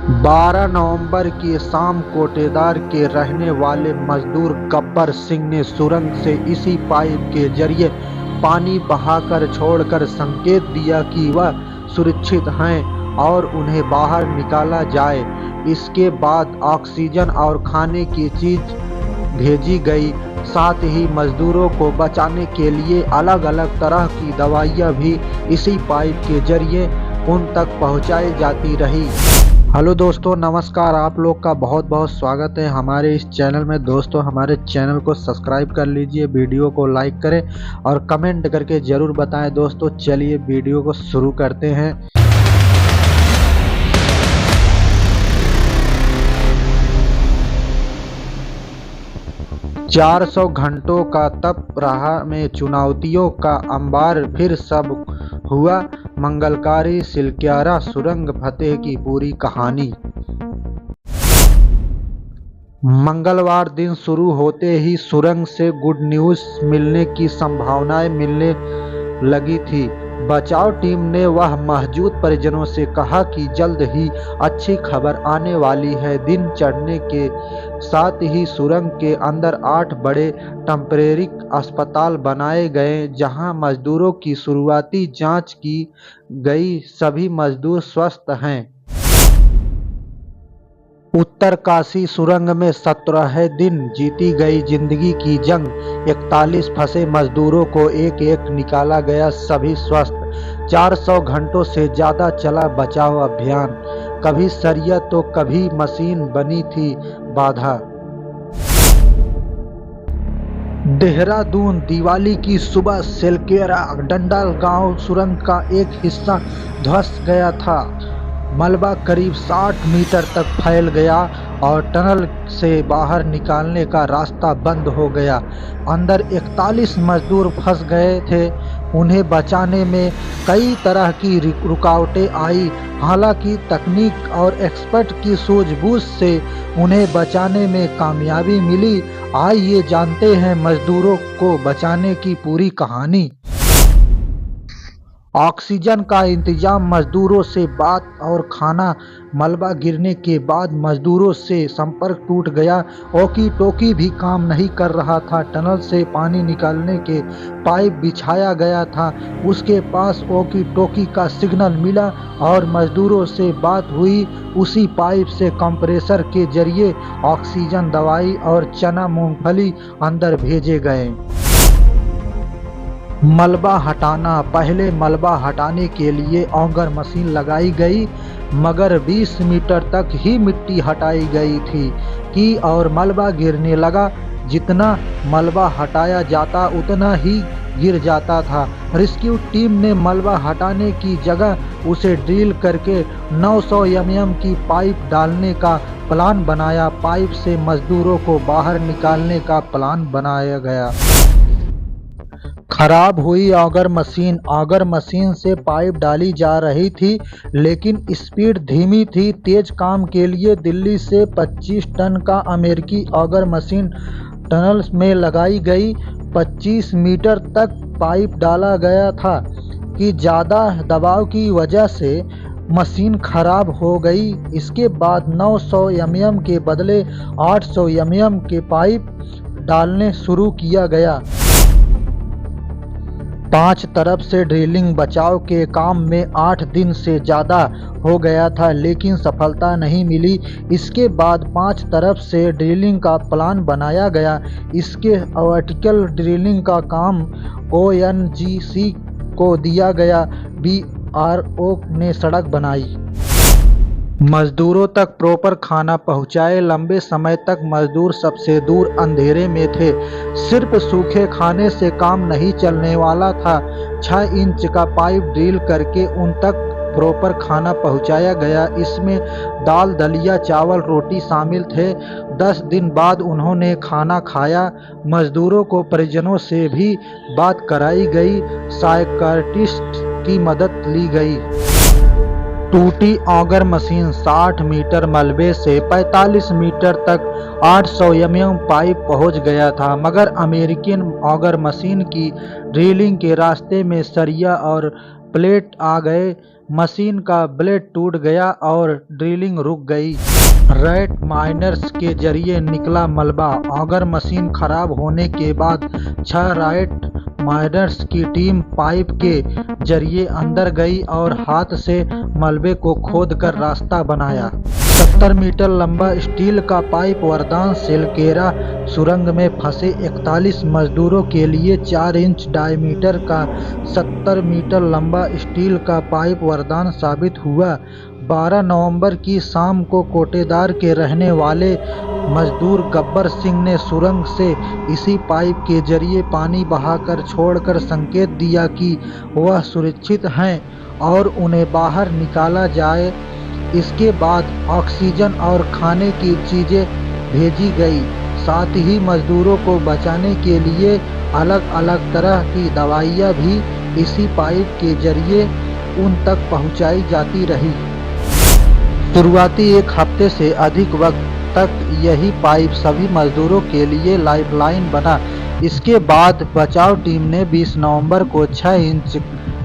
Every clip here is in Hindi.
12 नवंबर की शाम कोटेदार के रहने वाले मजदूर गब्बर सिंह ने सुरंग से इसी पाइप के जरिए पानी बहाकर छोड़कर संकेत दिया कि वह सुरक्षित हैं और उन्हें बाहर निकाला जाए। इसके बाद ऑक्सीजन और खाने की चीज भेजी गई, साथ ही मजदूरों को बचाने के लिए अलग अलग तरह की दवाइयां भी इसी पाइप के जरिए उन तक पहुंचाई जाती रही। हेलो दोस्तों, नमस्कार। आप लोग का बहुत बहुत स्वागत है हमारे इस चैनल में। दोस्तों, हमारे चैनल को सब्सक्राइब कर लीजिए, वीडियो को लाइक करें और कमेंट करके ज़रूर बताएं। दोस्तों, चलिए वीडियो को शुरू करते हैं। 400 घंटों का तप रहा में चुनौतियों का अंबार, फिर सब हुआ मंगलकारी। सिलक्यारा सुरंग फतेह की पूरी कहानी। मंगलवार दिन शुरू होते ही सुरंग से गुड न्यूज़ मिलने की संभावनाएं मिलने लगी थी। बचाव टीम ने वह मौजूद परिजनों से कहा कि जल्द ही अच्छी खबर आने वाली है। दिन चढ़ने के साथ ही सुरंग के अंदर 8 बड़े टेम्परेरी अस्पताल बनाए गए, जहां मजदूरों की शुरुआती जांच की गई। सभी मजदूर स्वस्थ हैं। उत्तरकाशी सुरंग में 17 दिन जीती गई जिंदगी की जंग। 41 फंसे मजदूरों को एक एक निकाला गया, सभी स्वस्थ। 400 घंटों से ज्यादा चला बचाव अभियान। कभी सरिया तो कभी मशीन बनी थी बाधा। देहरादून दिवाली की सुबह सिलक्यारा डंडाल गांव सुरंग का एक हिस्सा धंस गया था। मलबा करीब 60 मीटर तक फैल गया और टनल से बाहर निकालने का रास्ता बंद हो गया। अंदर 41 मजदूर फंस गए थे। उन्हें बचाने में कई तरह की रुकावटें आई, हालांकि तकनीक और एक्सपर्ट की सूझबूझ से उन्हें बचाने में कामयाबी मिली। आइए जानते हैं मजदूरों को बचाने की पूरी कहानी। ऑक्सीजन का इंतजाम, मजदूरों से बात और खाना। मलबा गिरने के बाद मजदूरों से संपर्क टूट गया। ओकी टोकी भी काम नहीं कर रहा था। टनल से पानी निकालने के पाइप बिछाया गया था, उसके पास ओकी टोकी का सिग्नल मिला और मजदूरों से बात हुई। उसी पाइप से कंप्रेसर के जरिए ऑक्सीजन, दवाई और चना मूंगफली अंदर भेजे गए। मलबा हटाना। पहले मलबा हटाने के लिए ऑगर मशीन लगाई गई, मगर 20 मीटर तक ही मिट्टी हटाई गई थी और मलबा गिरने लगा। जितना मलबा हटाया जाता उतना ही गिर जाता था। रेस्क्यू टीम ने मलबा हटाने की जगह उसे ड्रिल करके 900 mm की पाइप डालने का प्लान बनाया। पाइप से मजदूरों को बाहर निकालने का प्लान बनाया गया। खराब हुई ऑगर मशीन। ऑगर मशीन से पाइप डाली जा रही थी, लेकिन स्पीड धीमी थी। तेज काम के लिए दिल्ली से 25 टन का अमेरिकी ऑगर मशीन टनल में लगाई गई। 25 मीटर तक पाइप डाला गया था कि ज़्यादा दबाव की वजह से मशीन खराब हो गई। इसके बाद 900 mm के बदले 800 mm के पाइप डालने शुरू किया गया। 5 तरफ से ड्रिलिंग। बचाव के काम में 8 दिन से ज़्यादा हो गया था, लेकिन सफलता नहीं मिली। इसके बाद 5 तरफ से ड्रिलिंग का प्लान बनाया गया। इसके वर्टिकल ड्रिलिंग का काम ONGC को दिया गया। BRO ने सड़क बनाई। मजदूरों तक प्रॉपर खाना पहुंचाए। लंबे समय तक मजदूर सबसे दूर अंधेरे में थे। सिर्फ सूखे खाने से काम नहीं चलने वाला था। 6 इंच का पाइप ड्रिल करके उन तक प्रॉपर खाना पहुंचाया गया। इसमें दाल, दलिया, चावल, रोटी शामिल थे। 10 दिन बाद उन्होंने खाना खाया। मजदूरों को परिजनों से भी बात कराई गई। साइकियाट्रिस्ट की मदद ली गई। टूटी ऑगर मशीन। 60 मीटर मलबे से 45 मीटर तक 800 mm पाइप पहुंच गया था, मगर अमेरिकन ऑगर मशीन की ड्रिलिंग के रास्ते में सरिया और प्लेट आ गए। मशीन का ब्लेड टूट गया और ड्रिलिंग रुक गई। रैट माइनर्स के जरिए निकला मलबा। ऑगर मशीन खराब होने के बाद 6 रैट माइनर्स की टीम पाइप के जरिए अंदर गई और हाथ से मलबे को खोदकर रास्ता बनाया। 70 मीटर लंबा स्टील का पाइप वरदान सेलकेरा सुरंग में फंसे 41 मजदूरों के लिए 4 इंच डायमीटर का 70 मीटर लंबा स्टील का पाइप वरदान साबित हुआ। 12 नवंबर की शाम को कोटेदार के रहने वाले मजदूर गब्बर सिंह ने सुरंग से इसी पाइप के जरिए पानी बहाकर छोड़कर संकेत दिया कि वह सुरक्षित हैं और उन्हें बाहर निकाला जाए। इसके बाद ऑक्सीजन और खाने की चीजें भेजी गई। साथ ही मजदूरों को बचाने के लिए अलग अलग तरह की दवाइयाँ भी इसी पाइप के जरिए उन तक पहुँचाई जाती रही। शुरुआती 1 हफ्ते से अधिक वक्त तक यही पाइप सभी मजदूरों के लिए लाइफलाइन बना। इसके बाद बचाव टीम ने 20 नवंबर को 6 इंच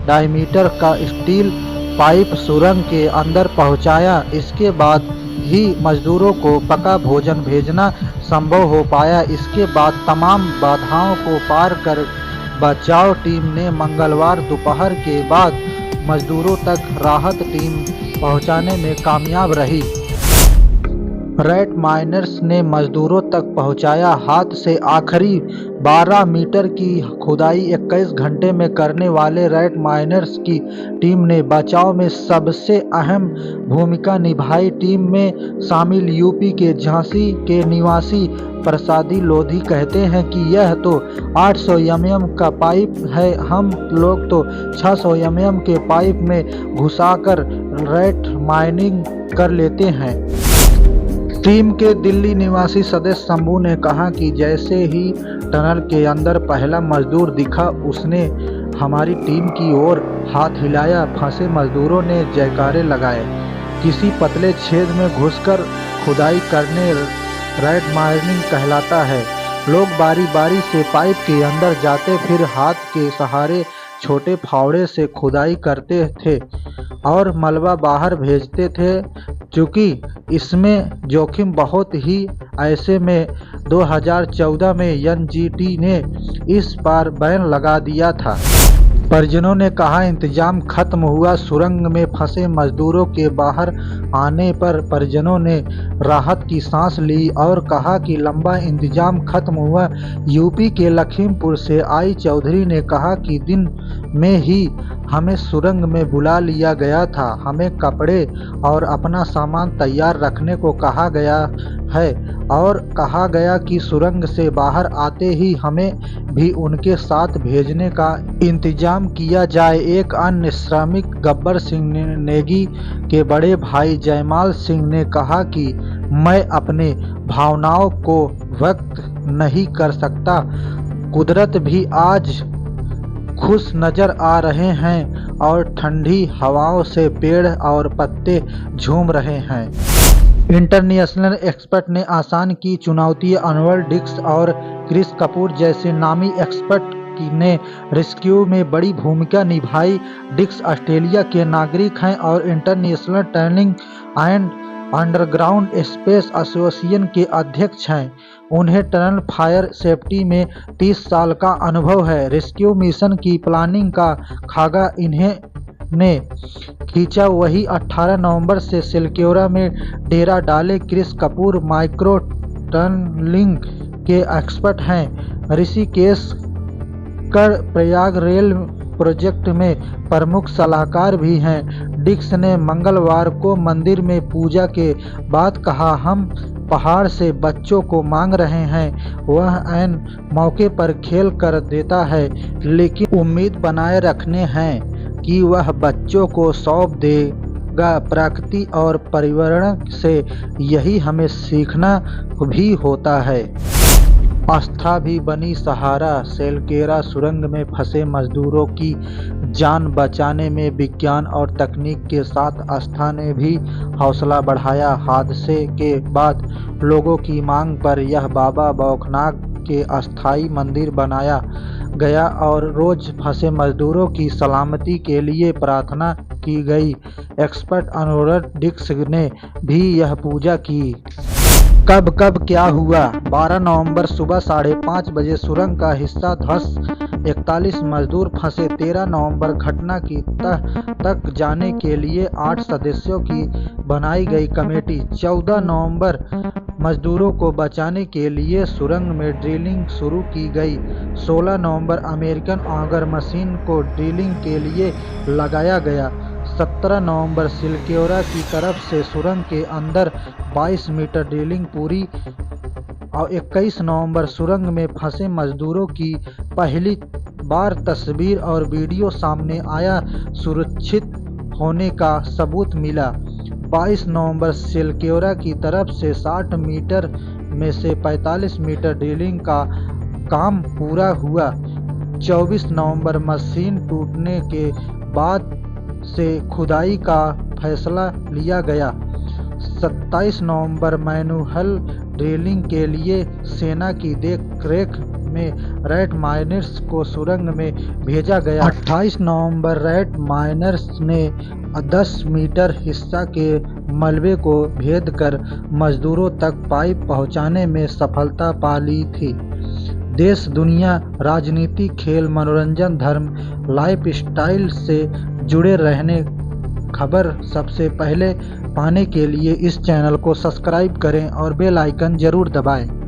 डायमीटर का स्टील पाइप सुरंग के अंदर पहुंचाया। इसके बाद ही मजदूरों को पका भोजन भेजना संभव हो पाया। इसके बाद तमाम बाधाओं को पार कर बचाव टीम ने मंगलवार दोपहर के बाद मजदूरों तक राहत टीम पहुंचाने में कामयाब रही। रैट माइनर्स ने मजदूरों तक पहुंचाया। हाथ से आखिरी 12 मीटर की खुदाई 21 घंटे में करने वाले रैट माइनर्स की टीम ने बचाव में सबसे अहम भूमिका निभाई। टीम में शामिल यूपी के झांसी के निवासी प्रसादी लोधी कहते हैं कि यह तो 800 mm का पाइप है, हम लोग तो 600 mm के पाइप में घुसाकर रैट माइनिंग कर लेते हैं। टीम के दिल्ली निवासी सदस्य शंभू ने कहा कि जैसे ही टनल के अंदर पहला मजदूर दिखा उसने हमारी टीम की ओर हाथ हिलाया। फंसे मजदूरों ने जयकारे लगाए। किसी पतले छेद में घुसकर खुदाई करने रैट माइनिंग कहलाता है। लोग बारी बारी से पाइप के अंदर जाते फिर हाथ के सहारे छोटे फावड़े से खुदाई करते थे और मलबा बाहर भेजते थे। चूँकि इसमें जोखिम बहुत ही ऐसे में 2014 में एनजीटी ने इस पर बैन लगा दिया था। परिजनों ने कहा इंतजाम खत्म हुआ। सुरंग में फंसे मजदूरों के बाहर आने पर परिजनों ने राहत की सांस ली और कहा कि लंबा इंतजाम खत्म हुआ। यूपी के लखीमपुर से आई चौधरी ने कहा कि दिन में ही हमें सुरंग में बुला लिया गया था। हमें कपड़े और अपना सामान तैयार रखने को कहा गया है और कहा गया कि सुरंग से बाहर आते ही हमें भी उनके साथ भेजने का इंतजाम किया जाए। एक अन्य श्रमिक गब्बर सिंह नेगी के बड़े भाई जयमाल सिंह ने कहा कि मैं अपने भावनाओं को व्यक्त नहीं कर सकता। कुदरत भी आज खुश नजर आ रहे हैं और ठंडी हवाओं से पेड़ और पत्ते झूम रहे हैं। इंटरनेशनल एक्सपर्ट ने आसान की चुनौती। अनवर डिक्स और क्रिस कपूर जैसे नामी एक्सपर्ट ने रेस्क्यू में बड़ी भूमिका निभाई। डिक्स ऑस्ट्रेलिया के नागरिक हैं और international tunneling and underground space association के अध्यक्ष हैं। उन्हें टनल फायर सेफ्टी में 30 साल का अनुभव है। रेस्क्यू मिशन की प्लानिंग का खागा इन्हें ने खींचा। वही 18 नवंबर से सेलकेरा में डेरा डाले। क्रिस कपूर माइक्रो टनलिंग के एक्सपर्ट हैं। ऋषिकेश कर प्रयाग रेल प्रोजेक्ट में प्रमुख सलाहकार भी हैं। डिक्स ने मंगलवार को मंदिर में पूजा के बाद कहा, हम पहाड़ से बच्चों को मांग रहे हैं। वह ऐन मौके पर खेल कर देता है, लेकिन उम्मीद बनाए रखने हैं कि वह बच्चों को सौंप देगा। प्रकृति और पर्यावरण से यही हमें सीखना भी होता है। आस्था भी बनी सहारा। सेलकेरा सुरंग में फंसे मजदूरों की जान बचाने में विज्ञान और तकनीक के साथ आस्था ने भी हौसला बढ़ाया। हादसे के बाद लोगों की मांग पर यह बाबा बौखनाग के अस्थायी मंदिर बनाया गया और रोज फंसे मजदूरों की सलामती के लिए प्रार्थना की की गई। एक्सपर्ट अनुरोध डिक्स ने भी यह पूजा की। कब कब क्या हुआ? 12 नवंबर सुबह 5:30 बजे सुरंग का हिस्सा ध्वस्त, 41 मजदूर फंसे। 13 नवंबर घटना की तह तक जाने के लिए 8 सदस्यों की बनाई गई कमेटी। 14 नवंबर मजदूरों को बचाने के लिए सुरंग में ड्रिलिंग शुरू की गई। 16 नवंबर अमेरिकन ऑगर मशीन को ड्रिलिंग के लिए लगाया गया। 17 नवंबर सिलक्योरा की तरफ से सुरंग के अंदर 22 मीटर ड्रिलिंग पूरी और 21 नवंबर सुरंग में फंसे मजदूरों की पहली बार तस्वीर और वीडियो सामने आया, सुरक्षित होने का सबूत मिला। 22 नवंबर सिलक्योरा की तरफ से 60 मीटर में से 45 मीटर ड्रिलिंग का काम पूरा हुआ। 24 नवंबर मशीन टूटने के बाद से खुदाई का फैसला लिया गया। 27 नवंबर मैनुअल ड्रिलिंग के लिए सेना की देखरेख में रेड माइनर्स को सुरंग में भेजा गया। 28 नवंबर रेड माइनर्स ने 10 मीटर हिस्सा के मलबे को भेद कर मजदूरों तक पाइप पहुंचाने में सफलता पा ली थी। देश, दुनिया, राजनीति, खेल, मनोरंजन, धर्म, लाइफस्टाइल से जुड़े रहने खबर सबसे पहले पाने के लिए इस चैनल को सब्सक्राइब करें और बेल आइकन जरूर दबाएं।